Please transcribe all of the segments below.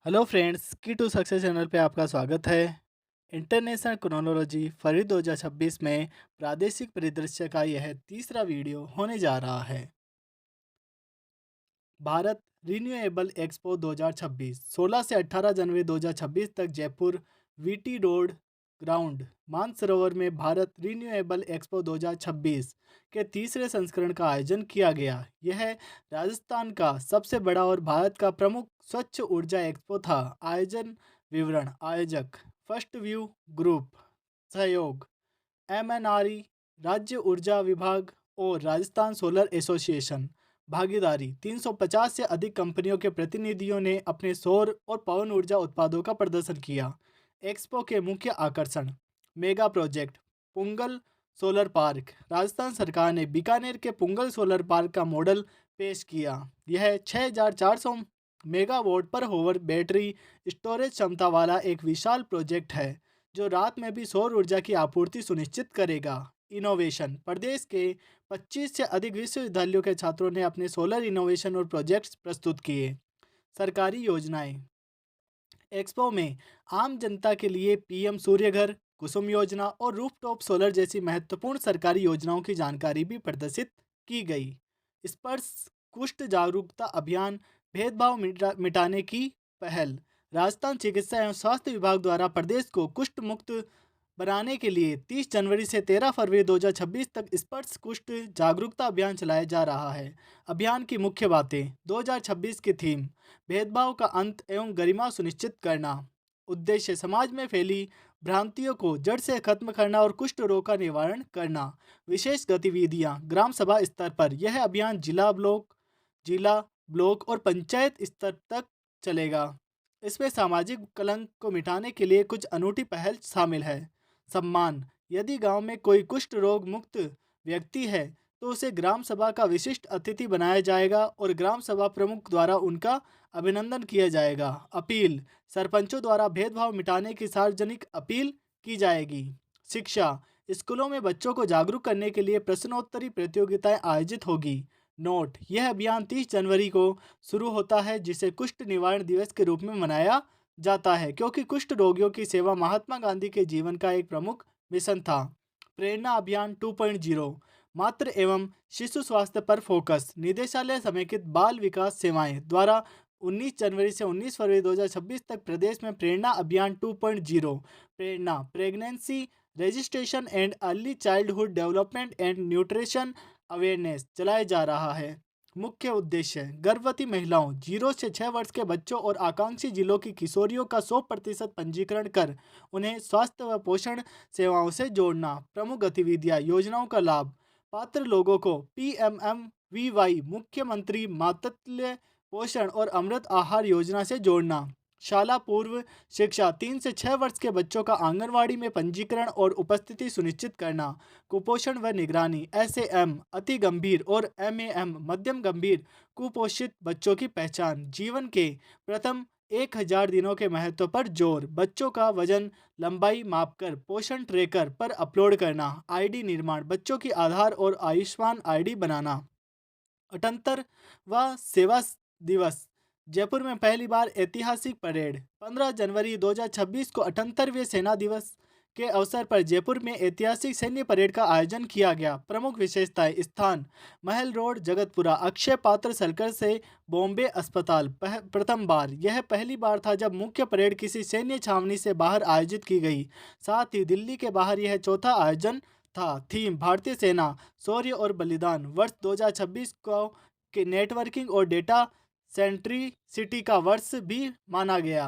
Hello friends, की to success channel पे आपका स्वागत है। इंटरनेशनल क्रोनोलॉजी फरवरी 2026 में प्रादेशिक परिदृश्य का यह तीसरा वीडियो होने जा रहा है। भारत रिन्यूएबल एक्सपो 2026 16 से 18 जनवरी 2026 तक Jaipur VT road ground Mansarovar में भारत रिन्यूएबल एक्सपो 2026 के तीसरे संस्करण का आयोजन किया गया। यह राजस्थान का सबसे बड़ा और भारत का प्रमुख स्वच्छ ऊर्जा एक्सपो था। आयोजन विवरण आयोजक फर्स्ट व्यू ग्रुप, सहयोग एमएनआरई, राज्य ऊर्जा विभाग और राजस्थान सोलर एसोसिएशन। भागीदारी 350 से अधिक कंपनियों के प्रतिनिधियों ने अपने सौर और पवन ऊर्जा उत्पादों का प्रदर्शन किया। एक्सपो के मुख्य आकर्षण mega project Pungal solar park. Rajasthan सरकार ने बीकानेर के पुंगल सोलर पार्क का मॉडल पेश किया। यह 6400 मेगावाट पर होवर बैटरी स्टोरेज क्षमता वाला एक विशाल प्रोजेक्ट है जो रात में भी सौर ऊर्जा की आपूर्ति सुनिश्चित करेगा। इनोवेशन प्रदेश के 25 से अधिक विश्वविद्यालयों के छात्रों ने अपने सोलर इनोवेशन और प्रोजेक्ट्स प्रस्तुत किए। सरकारी योजनाएं एक्सपो में आम जनता के लिए पीएम सूर्य घर, कुसुम योजना और रूफटॉप सोलर जैसी महत्वपूर्ण सरकारी योजनाओं की जानकारी भी प्रदर्शित की गई। स्पर्श कुष्ठ जागरूकता अभियान भेदभाव मिटाने की पहल। राजस्थान चिकित्सा एवं स्वास्थ्य विभाग द्वारा प्रदेश को कुष्ठ मुक्त बनाने के लिए 30 जनवरी से 13 फरवरी 2026 तक स्पर्श कुष्ठ जागरूकता अभियान चलाया जा रहा है। अभियान की मुख्य बातें 2026 की थीम भेदभाव का अंत एवं गरिमा सुनिश्चित करना। उद्देश्य समाज में फैली भ्रांतियों को जड़ से खत्म करना और कुष्ठ रोग का निवारण करना। विशेष गतिविधियां ग्राम सभा स्तर पर यह अभियान जिला ब्लॉक और पंचायत स्तर तक चलेगा। इसमें सामाजिक कलंक को मिटाने के लिए कुछ अनूठी पहल शामिल है। सम्मान यदि गांव में कोई कुष्ठ रोग मुक्त व्यक्ति है तो उसे ग्राम सभा का विशिष्ट अतिथि बनाया जाएगा और ग्राम सभा प्रमुख द्वारा उनका अभिनंदन किया जाएगा। अपील सरपंचों द्वारा भेदभाव मिटाने की सार्वजनिक अपील की जाएगी। शिक्षा स्कूलों में बच्चों को जागरूक करने के लिए प्रश्नोत्तरी प्रतियोगिताएं आयोजित होगी। नोट यह अभियान 30 जनवरी को शुरू होता है जिसे कुष्ठ निवारण दिवस के रूप में मनाया जाता है क्योंकि कुष्ठ रोगियों की सेवा महात्मा गांधी के जीवन का एक प्रमुख मिशन था। प्रेरणा अभियान 2.0 मातृ एवं शिशु स्वास्थ्य पर फोकस। निदेशालय समेकित बाल विकास सेवाएं द्वारा 19 जनवरी से 19 फरवरी 2026 तक प्रदेश में प्रेरणा अभियान 2.0 Prerana pregnancy registration and early childhood development and nutrition awareness चलाया जा रहा है। मुख्य उद्देश्य गर्भवती महिलाओं 0 से 6 वर्ष के बच्चों और आकांक्षी जिलों की किशोरियों का 100% पंजीकरण कर उन्हें स्वास्थ्य व पोषण सेवाओं से जोड़ना। प्रमुख गतिविधियां योजनाओं का लाभ पात्र लोगों को PMMVY मुख्यमंत्री मातृत्व पोषण और अमृत आहार योजना से जोड़ना। शाला पूर्व शिक्षा 3 से 6 वर्ष के बच्चों का आंगनवाड़ी में पंजीकरण और उपस्थिति सुनिश्चित करना। कुपोषण व निगरानी SAM अति गंभीर और MAM मध्यम गंभीर कुपोषित बच्चों की पहचान। जीवन के प्रथम 1000 दिनों के महत्व पर जोर। बच्चों का वजन लंबाई मापकर पोषण ट्रैकर पर अपलोड करना। ID निर्माण बच्चों की आधार और आयुष्मान ID बनाना। 78वां सेवा दिवस जयपुर में पहली बार ऐतिहासिक परेड। 15 जनवरी 2026 को 78वें सेना दिवस के अवसर पर जयपुर में ऐतिहासिक सैन्य परेड का आयोजन किया गया। प्रमुख विशेषताएं स्थान महल रोड जगतपुरा। अक्षय पात्र सर्कल से बॉम्बे अस्पताल। प्रथम बार यह पहली बार था जब मुख्य परेड किसी सैन्य छावनी से बाहर आयोजित की गई। साथ ही दिल्ली के बाहर यह चौथा आयोजन था। थीम भारतीय सेना शौर्य और बलिदान। वर्ष 2026 को के नेटवर्किंग और डेटा सेंट्रिसिटी का वर्ष भी माना गया।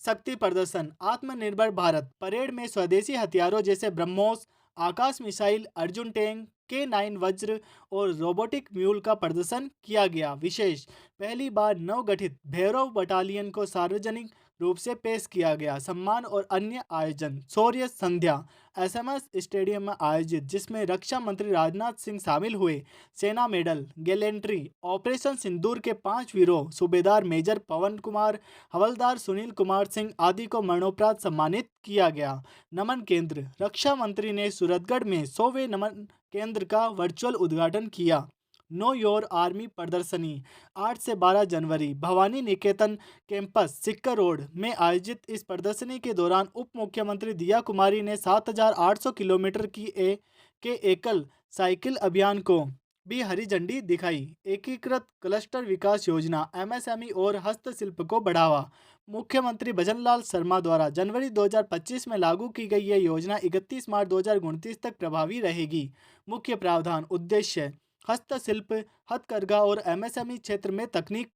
शक्ति प्रदर्शन आत्मनिर्भर भारत परेड में स्वदेशी हथियारों जैसे ब्रह्मोस आकाश मिसाइल अर्जुन टैंक K9 वज्र और रोबोटिक म्यूल का प्रदर्शन किया गया। विशेष पहली बार नवगठित भैरव बटालियन को सार्वजनिक रूप से पेश किया गया। सम्मान और अन्य आयोजन शौर्य संध्या SMS स्टेडियम में आयोजित जिसमें रक्षा मंत्री राजनाथ सिंह शामिल हुए। सेना मेडल गैलेंट्री ऑपरेशन सिंदूर के 5 वीरों सूबेदार मेजर पवन कुमार हवलदार सुनील कुमार सिंह आदि को मरणोपरांत सम्मानित किया गया। नमन केंद्र रक्षा मंत्री ने सूरतगढ़ में 100वें नमन केंद्र का वर्चुअल उद्घाटन किया। नो योर आर्मी प्रदर्शनी 8 से 12 जनवरी भवानी निकेतन कैंपस सिक्का रोड में आयोजित इस प्रदर्शनी के दौरान उप मुख्यमंत्री दिया कुमारी ने 7,800 किलोमीटर के एकल साइकिल अभियान को भी हरी झंडी दिखाई। एकीकृत क्लस्टर विकास योजना एमएसएमई और हस्तशिल्प को बढ़ावा। मुख्यमंत्री भजनलाल शर्मा द्वारा जनवरी 2025 में लागू की गई यह योजना 31 मार्च 2029 तक प्रभावी रहेगी। मुख्य प्रावधान उद्देश्य हस्तशिल्प, हथकरघा और एमएसएमई क्षेत्र में तकनीक,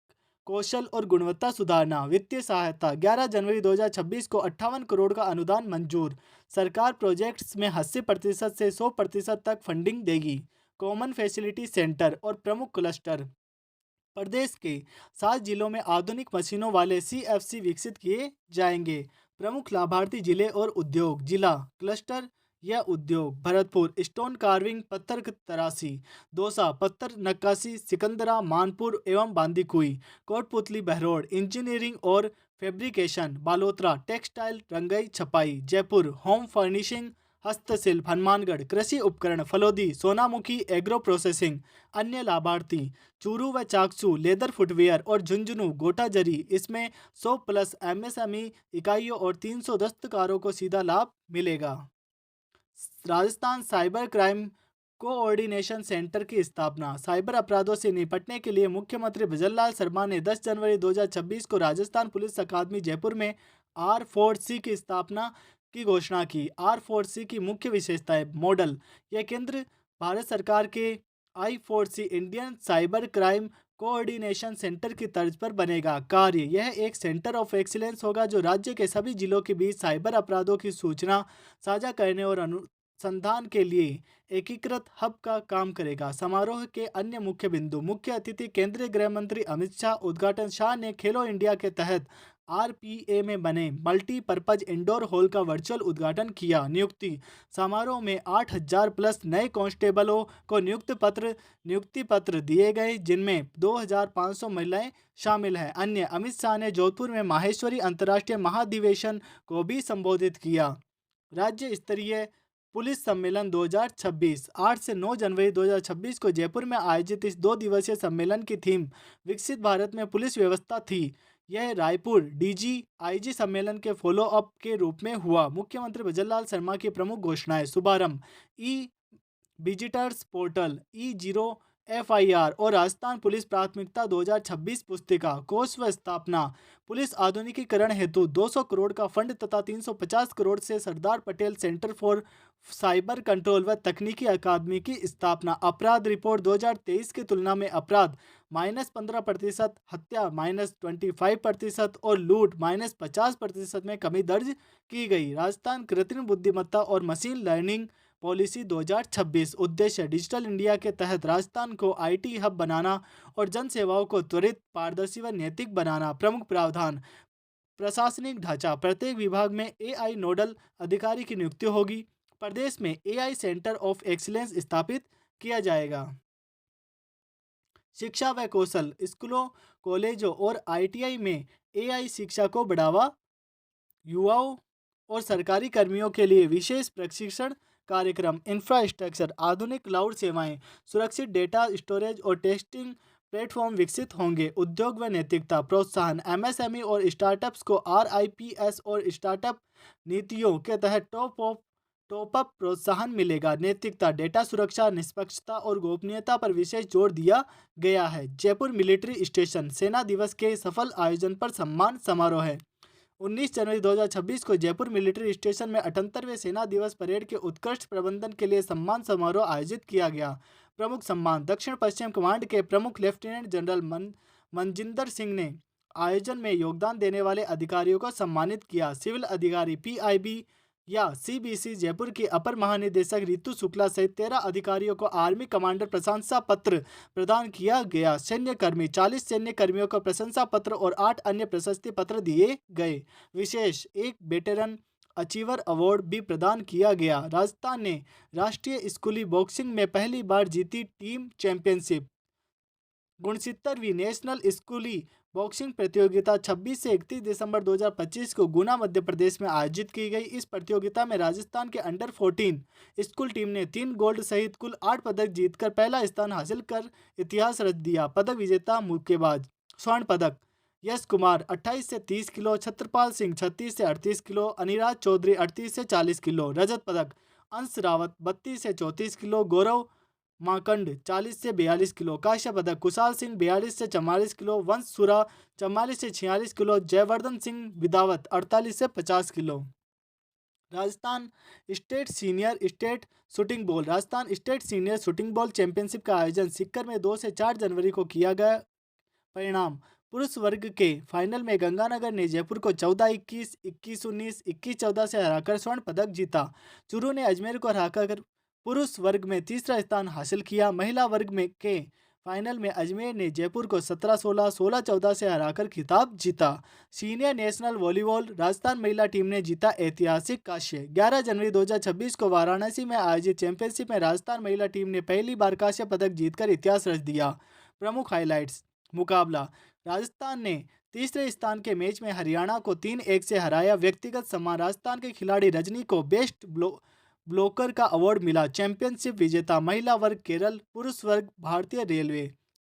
कौशल और गुणवत्ता सुधारना। वित्तीय सहायता 11 जनवरी 2026 को 58 करोड़ का अनुदान मंजूर। सरकार प्रोजेक्ट्स में 80% से 100% तक फंडिंग देगी। कॉमन फैसिलिटी सेंटर और प्रमुख क्लस्टर प्रदेश के 7 जिलों में आधुनिक मशीनों वाले सीएफसी विकसित किए जाएंगे। प्रमुख लाभार्थी जिले और उद्योग जिला क्लस्टर या उद्योग भरतपुर स्टोन कार्विंग पत्थर तराशी, दौसा पत्थर नक्काशी, सिकंदरा मानपुर एवं बांदीकुई, कोटपुतली बहरोड इंजीनियरिंग और फैब्रिकेशन, बालोतरा टेक्सटाइल रंगाई छपाई, जयपुर होम फर्निशिंग हस्तशिल्प, हनुमानगढ़ कृषि उपकरण, फलोदी सोनामुखी एग्रो प्रोसेसिंग। अन्य लाभार्थी चूरू व चाकसू लेदर फुटवेयर और झुंझुनू गोटा जरी। इसमें 100 प्लस एमएसएमई इकाइयों और 300 दस्तकारों को सीधा लाभ मिलेगा। Rajasthan cyber crime coordination centre की स्थापना। साइबर अपराधों से निपटने के लिए मुख्यमंत्री भजनलाल शर्मा ने 10 जनवरी 2026 को राजस्थान पुलिस अकादमी जयपुर में R4C की स्थापना की घोषणा की। R4C की मुख्य विशेषताएं मॉडल यह केंद्र भारत सरकार के I4C Indian cyber crime coordination centre की तर्ज पर बनेगा। कार्य यह एक सेंटर ऑफ एक्सीलेंस होगा जो राज्य के सभी जिलों के बीच साइबर अपराधों की सूचना साझा करने और अनुसंधान के लिए एकीकृत हब का काम करेगा। समारोह के अन्य मुख्य बिंदु मुख्य अतिथि केंद्रीय गृह मंत्री अमित शाह। उद्घाटन शाह ने खेलो इंडिया के तहत आरपीए में बने मल्टीपर्पज इंडोर हॉल का वर्चुअल उद्घाटन किया। नियुक्ति समारोह में 8,000 प्लस नए कांस्टेबलों को नियुक्ति पत्र दिए गए जिनमें 2,500 महिलाएं शामिल हैं। अन्य अमित शाह ने जोधपुर में माहेश्वरी अंतर्राष्ट्रीय महाधिवेशन को भी संबोधित किया। राज्य स्तरीय पुलिस सम्मेलन 2026 8 से 9 जनवरी 2026 को जयपुर में आयोजित इस 2 दिवसीय सम्मेलन की थीम विकसित भारत में पुलिस व्यवस्था थी। यह रायपुर डीजी आईजी सम्मेलन के फॉलो अप के रूप में हुआ। मुख्यमंत्री भजनलाल शर्मा की प्रमुख घोषणाएं शुभारंभ ई विजिटर्स पोर्टल E0 FIR और राजस्थान पुलिस प्राथमिकता 2026 पुस्तिका कोष व स्थापना। पुलिस आधुनिकीकरण हेतु 200 करोड़ का फंड तथा 350 करोड़ से Sardar Patel centre for cyber control व तकनीकी अकादमी की स्थापना। अपराध रिपोर्ट 2023 की तुलना में अपराध -15%, हत्या -25% और लूट -50% में कमी दर्ज की गई। राजस्थान कृत्रिम बुद्धिमत्ता और मशीन लर्निंग पॉलिसी 2026 उद्देश्य डिजिटल इंडिया के तहत राजस्थान को आईटी हब बनाना और जन सेवाओं को त्वरित, पारदर्शी व नैतिक बनाना। प्रमुख प्रावधान प्रशासनिक ढांचा प्रत्येक विभाग में एआई नोडल अधिकारी की नियुक्ति होगी। प्रदेश में एआई सेंटर ऑफ एक्सीलेंस स्थापित किया जाएगा। शिक्षा व कौशल स्कूलों, कॉलेजों और आईटीआई में एआई शिक्षा को बढ़ावा। युवाओं और सरकारी कर्मियों के लिए विशेष प्रशिक्षण कार्यक्रम। इंफ्रास्ट्रक्चर आधुनिक क्लाउड सेवाएं, सुरक्षित डेटा स्टोरेज और टेस्टिंग प्लेटफॉर्म विकसित होंगे। उद्योग व नैतिकता प्रोत्साहन एमएसएमई और स्टार्टअप्स को आरआईपीएस और स्टार्टअप नीतियों के तहत टॉप अप प्रोत्साहन मिलेगा। नैतिकता डेटा सुरक्षा, निष्पक्षता और गोपनीयता पर विशेष जोर दिया गया है। जयपुर मिलिट्री स्टेशन सेना दिवस के सफल आयोजन पर सम्मान समारोह है। 19 जनवरी 2026 को जयपुर मिलिट्री स्टेशन में 78वें सेना दिवस परेड के उत्कृष्ट प्रबंधन के लिए सम्मान समारोह आयोजित किया गया। प्रमुख सम्मान दक्षिण पश्चिम कमांड के प्रमुख लेफ्टिनेंट जनरल मनजिंदर सिंह ने आयोजन में योगदान देने वाले अधिकारियों को सम्मानित किया। सिविल अधिकारी पीआईबी या सीबीसी जयपुर की अपर महानिदेशक रितु शुक्ला सहित 13 अधिकारियों को आर्मी कमांडर प्रशंसा पत्र प्रदान किया गया। सैन्य कर्मी 40 सैन्य कर्मियों को प्रशंसा पत्र और 8 अन्य प्रशस्ति पत्र दिए गए। विशेष एक वेटरन अचीवर अवार्ड भी प्रदान किया गया। राजस्थान ने राष्ट्रीय स्कूली बॉक्सिंग में पहली बार जीती टीम चैंपियनशिप। 69वीं नेशनल स्कूली बॉक्सिंग प्रतियोगिता 26 से 31 दिसंबर 2025 को गुना मध्य प्रदेश में आयोजित की गई। इस प्रतियोगिता में राजस्थान के अंडर 14 स्कूल टीम ने 3 गोल्ड सहित कुल 8 पदक जीतकर पहला स्थान हासिल कर इतिहास रच दिया। पदक विजेता मुक्केबाज। स्वर्ण पदक यश कुमार 28 से 30 किलो, छत्रपाल सिंह 36 से 38 किलो, अनिराज चौधरी 38 से 40 किलो। रजत पदक अंश रावत 32 से 34 किलो, गौरव माकंड 40 से 42 किलो। कांस्य पदक कुशाल सिंह 42 से 44 किलो, वंश सुरा 44 से 46 किलो, जयवर्धन सिंह विदावत 48 से 50 kilo. Rajasthan state senior shooting ball championship का आयोजन सीकर में 2 से 4 जनवरी को किया गया। परिणाम पुरुष वर्ग के फाइनल में गंगानगर ने जयपुर को 14-21, 21-19, 21-14 से हराकर स्वर्ण पदक जीता। चूरू ने अजमेर को हराकर पुरुष वर्ग में तीसरा स्थान हासिल किया। महिला वर्ग में के फाइनल में अजमेर ने जयपुर को 17-16, 16-14 से हराकर खिताब जीता। सीनियर नेशनल वॉलीबॉल राजस्थान महिला टीम ने जीता ऐतिहासिक कांस्य। 11 जनवरी 2026 को वाराणसी में आयोजित चैंपियनशिप में राजस्थान महिला टीम ने पहली बार कांस्य पदक जीतकर इतिहास रच दिया। प्रमुख हाइलाइट्स मुकाबला राजस्थान ने तीसरे स्थान के मैच में हरियाणा को 3-1 से हराया। व्यक्तिगत सम्मान राजस्थान के खिलाड़ी रजनी को बेस्ट ब्लॉकर का अवार्ड मिला। चैंपियनशिप विजेता महिला वर्ग केरल, पुरुष वर्ग भारतीय रेलवे।